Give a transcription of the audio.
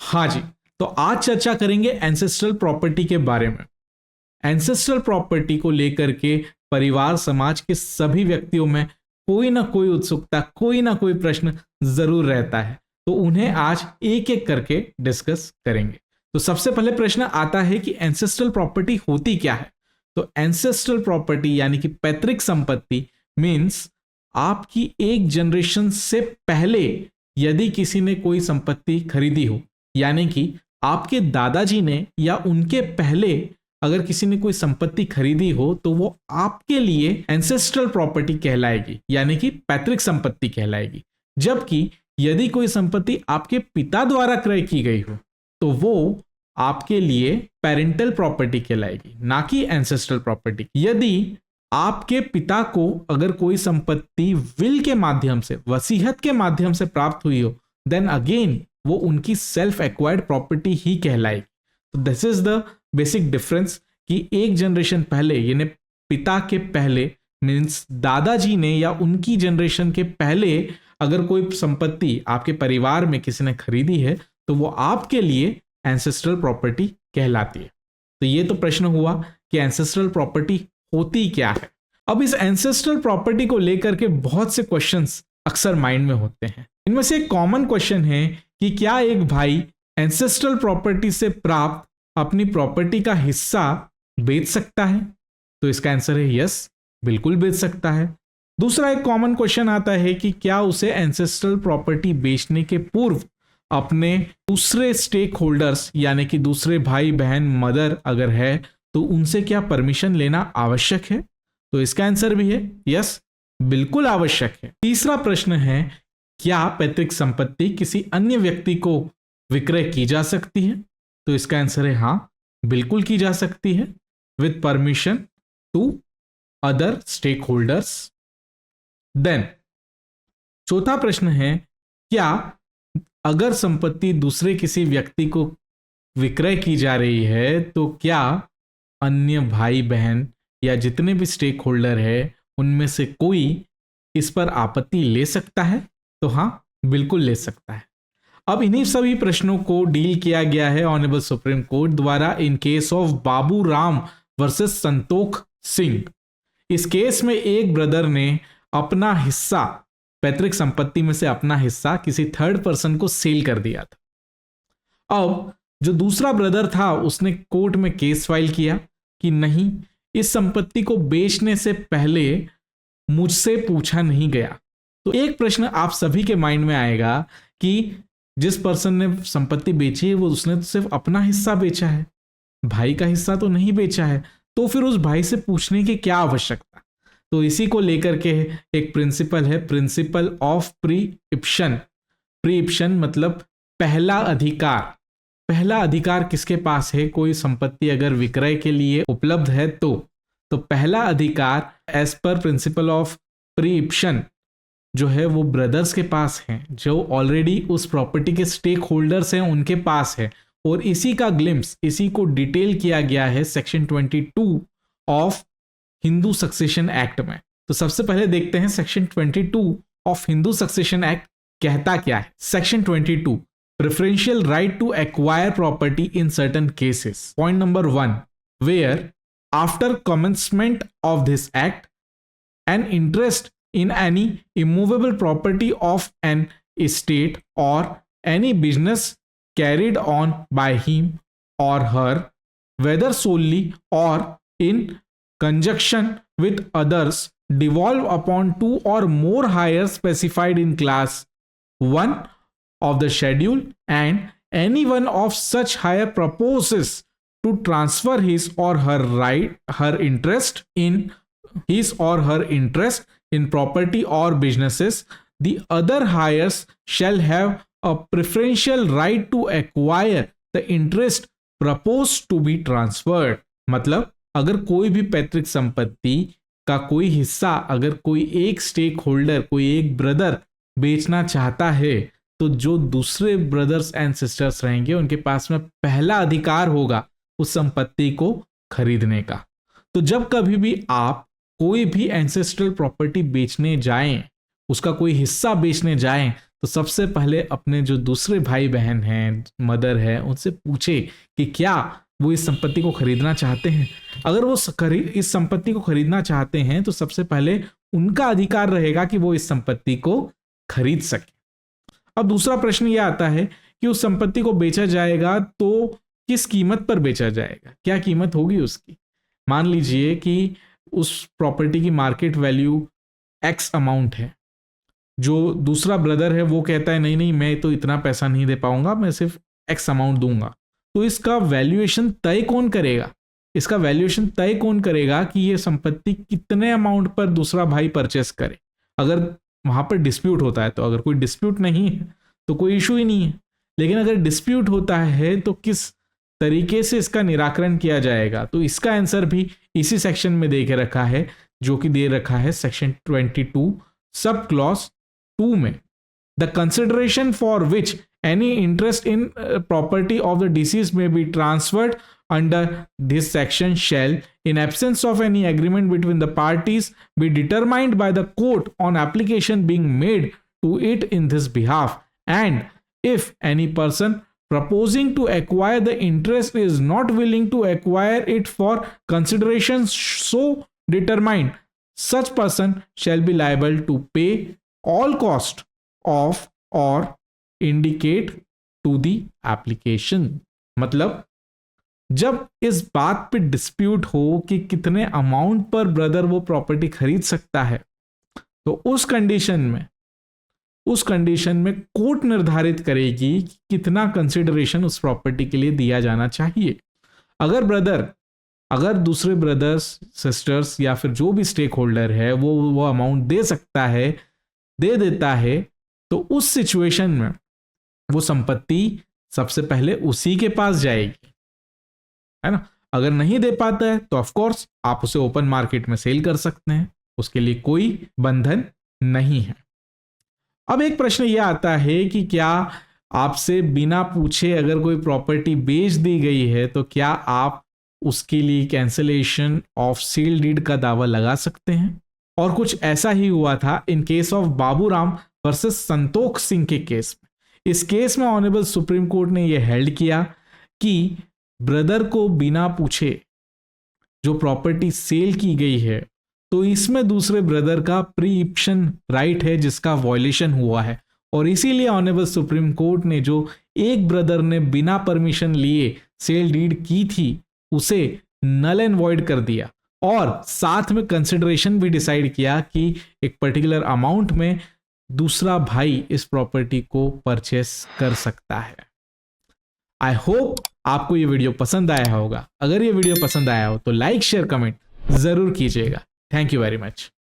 हाँ जी, तो आज चर्चा करेंगे एंसेस्ट्रल प्रॉपर्टी के बारे में। एंसेस्ट्रल प्रॉपर्टी को लेकर के परिवार समाज के सभी व्यक्तियों में कोई ना कोई उत्सुकता, कोई ना कोई प्रश्न जरूर रहता है, तो उन्हें आज एक एक करके डिस्कस करेंगे। तो सबसे पहले प्रश्न आता है कि एंसेस्ट्रल प्रॉपर्टी होती क्या है। तो एंसेस्ट्रल प्रॉपर्टी यानी कि पैतृक संपत्ति मीन्स आपकी एक जनरेशन से पहले यदि किसी ने कोई संपत्ति खरीदी हो, यानी कि आपके दादाजी ने या उनके पहले अगर किसी ने कोई संपत्ति खरीदी हो तो वो आपके लिए एंसेस्ट्रल प्रॉपर्टी कहलाएगी, यानी कि पैतृक संपत्ति कहलाएगी। जबकि यदि कोई संपत्ति आपके पिता द्वारा क्रय की गई हो तो वो आपके लिए पेरेंटल प्रॉपर्टी कहलाएगी, ना कि एंसेस्ट्रल प्रॉपर्टी। यदि आपके पिता को अगर कोई संपत्ति विल के माध्यम से, वसीयत के माध्यम से प्राप्त हुई हो, देन अगेन वो उनकी सेल्फ एक्वायर्ड प्रॉपर्टी ही कहलाएगी। तो this is the basic difference कि एक जनरेशन पहले यानी पिता के पहले मीन्स दादाजी ने या उनकी जनरेशन के पहले अगर कोई संपत्ति आपके परिवार में किसी ने खरीदी है तो वो आपके लिए एंसेस्ट्रल प्रॉपर्टी कहलाती है। तो ये तो प्रश्न हुआ कि एंसेस्ट्रल प्रॉपर्टी होती क्या है। अब इस एंसेस्ट्रल प्रॉपर्टी को लेकर के बहुत से क्वेश्चंस अक्सर माइंड में होते हैं। इनमें से एक कॉमन क्वेश्चन है कि क्या एक भाई एंसेस्ट्रल प्रॉपर्टी से प्राप्त अपनी प्रॉपर्टी का हिस्सा बेच सकता है? तो इसका आंसर है यस, बिल्कुल बेच सकता है। दूसरा एक कॉमन क्वेश्चन आता है कि क्या उसे एंसेस्ट्रल प्रॉपर्टी बेचने के पूर्व अपने दूसरे स्टेक होल्डर्स यानी कि दूसरे भाई बहन मदर अगर है तो उनसे क्या परमिशन लेना आवश्यक है? तो इसका आंसर भी है यस, बिल्कुल आवश्यक है। तीसरा प्रश्न है क्या पैतृक संपत्ति किसी अन्य व्यक्ति को विक्रय की जा सकती है? तो इसका आंसर है हाँ, बिल्कुल की जा सकती है with permission to other stakeholders. Then चौथा प्रश्न है क्या अगर संपत्ति दूसरे किसी व्यक्ति को विक्रय की जा रही है तो क्या अन्य भाई बहन या जितने भी स्टेक होल्डर है उनमें से कोई इस पर आपत्ति ले सकता है? तो हाँ, बिल्कुल ले सकता है। अब इन्हीं सभी प्रश्नों को डील किया गया है ऑनरेबल सुप्रीम कोर्ट द्वारा in case of Babu Ram versus Santokh Singh. इस केस में एक ब्रदर ने अपना हिस्सा, पैतृक संपत्ति में से अपना हिस्सा किसी थर्ड पर्सन को सेल कर दिया था। अब जो दूसरा ब्रदर था उसने कोर्ट में केस फाइल किया कि नहीं, इस संपत्ति को बेचने से पहले मुझसे पूछा नहीं गया। तो एक प्रश्न आप सभी के माइंड में आएगा कि जिस पर्सन ने संपत्ति बेची है वो उसने तो सिर्फ अपना हिस्सा बेचा है, भाई का हिस्सा तो नहीं बेचा है, तो फिर उस भाई से पूछने की क्या आवश्यकता? तो इसी को लेकर के एक प्रिंसिपल है, प्रिंसिपल ऑफ प्रीइप्शन। प्रीइप्शन मतलब पहला अधिकार। पहला अधिकार किसके पास है? कोई संपत्ति अगर विक्रय के लिए उपलब्ध है तो पहला अधिकार एज पर प्रिंसिपल ऑफ प्रीइप्शन जो है वो ब्रदर्स के पास है, जो ऑलरेडी उस प्रॉपर्टी के स्टेक होल्डर्स हैं उनके पास है। और इसी का ग्लिम्स, इसी को डिटेल किया गया है सेक्शन 22 ऑफ हिंदू सक्सेशन एक्ट में। तो सबसे पहले देखते हैं सेक्शन 22 ऑफ हिंदू सक्सेशन एक्ट कहता क्या है। Section 22 preferential right to acquire property in certain cases. Point number 1 where after commencement of this act an interest in any immovable property of an estate or any business carried on by him or her, whether solely or in conjunction with others, devolve upon two or more hires specified in class 1 of the schedule, and any one of such hire proposes to transfer his or her interest in his or her interest in property or businesses, the other heirs shall have a preferential right to acquire the interest proposed to be transferred। मतलब अगर कोई भी पैतृक संपत्ति का कोई हिस्सा अगर कोई एक स्टेक होल्डर, कोई एक ब्रदर बेचना चाहता है तो जो दूसरे ब्रदर्स एंड सिस्टर्स रहेंगे उनके पास में पहला अधिकार होगा उस संपत्ति को खरीदने का। तो जब कभी भी आप कोई भी एंसेस्ट्रल प्रॉपर्टी बेचने जाएं, उसका कोई हिस्सा बेचने जाएं, तो सबसे पहले अपने जो दूसरे भाई बहन हैं, मदर है, उनसे पूछे कि क्या वो इस संपत्ति को खरीदना चाहते हैं। अगर वो इस संपत्ति को खरीदना चाहते हैं तो सबसे पहले उनका अधिकार रहेगा कि वो इस संपत्ति को खरीद सके। अब दूसरा प्रश्न यह आता है कि उस संपत्ति को बेचा जाएगा तो किस कीमत पर बेचा जाएगा, क्या कीमत होगी उसकी। मान लीजिए कि उस प्रॉपर्टी की मार्केट वैल्यू एक्स अमाउंट है, जो दूसरा ब्रदर है वो कहता है नहीं नहीं मैं तो इतना पैसा नहीं दे पाऊंगा, मैं सिर्फ एक्स अमाउंट दूंगा। तो इसका वैल्यूएशन तय कौन करेगा? इसका वैल्यूएशन तय कौन करेगा कि ये संपत्ति कितने अमाउंट पर दूसरा भाई परचेस करे। अगर वहां पर डिस्प्यूट होता है तो, अगर कोई डिस्प्यूट नहीं है तो कोई इशू ही नहीं है, लेकिन अगर डिस्प्यूट होता है तो किस तरीके से इसका निराकरण किया जाएगा। तो इसका आंसर भी इसी सेक्शन में दे के रखा है, जो कि दे रखा है सेक्शन 22 सब क्लॉज 2 में। The consideration for which any interest in property of the deceased may be transferred under this section shall, in absence of any agreement between the parties, be determined by the court on application being made to it in this behalf. And if any person proposing to acquire the interest is not willing to acquire it for considerations so determined, such person shall be liable to pay all cost of or indicate to the application. मतलब जब इस बात पे dispute हो कि कितने amount पर brother वो प्रॉपर्टी खरीद सकता है, तो उस कंडीशन में कोर्ट निर्धारित करेगी कि कितना कंसिडरेशन उस प्रॉपर्टी के लिए दिया जाना चाहिए। अगर दूसरे ब्रदर्स सिस्टर्स या फिर जो भी स्टेक होल्डर है वो अमाउंट दे देता है, तो उस सिचुएशन में वो संपत्ति सबसे पहले उसी के पास जाएगी, है ना। अगर नहीं दे पाता है तो ऑफ कोर्स आप उसे ओपन मार्केट में सेल कर सकते हैं, उसके लिए कोई बंधन नहीं है। अब एक प्रश्न यह आता है कि क्या आपसे बिना पूछे अगर कोई प्रॉपर्टी बेच दी गई है तो क्या आप उसके लिए कैंसिलेशन ऑफ सेल डीड का दावा लगा सकते हैं। और कुछ ऐसा ही हुआ था in case of Baburam versus Santokh Singh के केस में। इस केस में ऑनरेबल सुप्रीम कोर्ट ने यह हेल्ड किया कि ब्रदर को बिना पूछे जो प्रॉपर्टी सेल की गई है तो इसमें दूसरे ब्रदर का प्रीइप्शन राइट है जिसका वॉयलेशन हुआ है, और इसीलिए ऑनरेबल सुप्रीम कोर्ट ने जो एक ब्रदर ने बिना परमिशन लिए सेल डीड की थी उसे नल एंड वॉइड कर दिया, और साथ में कंसिडरेशन भी डिसाइड किया कि एक पर्टिकुलर अमाउंट में दूसरा भाई इस प्रॉपर्टी को परचेस कर सकता है। आई होप आपको ये वीडियो पसंद आया होगा। अगर ये वीडियो पसंद आया हो तो लाइक शेयर कमेंट जरूर कीजिएगा। Thank you very much.